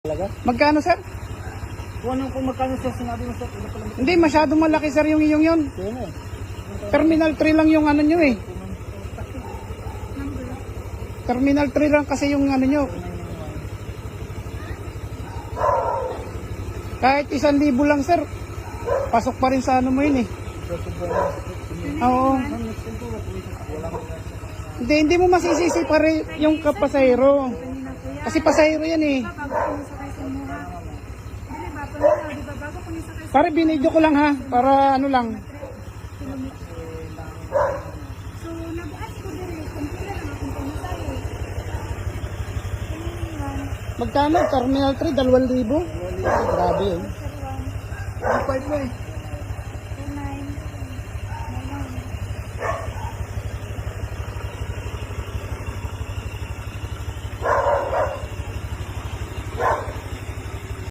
Talaga? Magkano, sir? Kung magkano sir, sinabi mo sir, Hindi, masyadong malaki, sir, yung iyong yun. Kaya na eh. Terminal 3 lang yung ano nyo eh. Terminal 3 lang kasi yung ano nyo. Kahit 1,000 lang, sir. Pasok pa rin sa ano mo yun eh. Oo. Hindi mo masisisi pa rin yung kapasahero. Kasi pasahero yan eh. Pare, binidyo ko lang ha. Para ano lang. So, nag-ask ko din eh, kung kailan ang aking pamasahe. Magkano? Terminal 3, 2,000. Grabe yun. Ang part mo eh.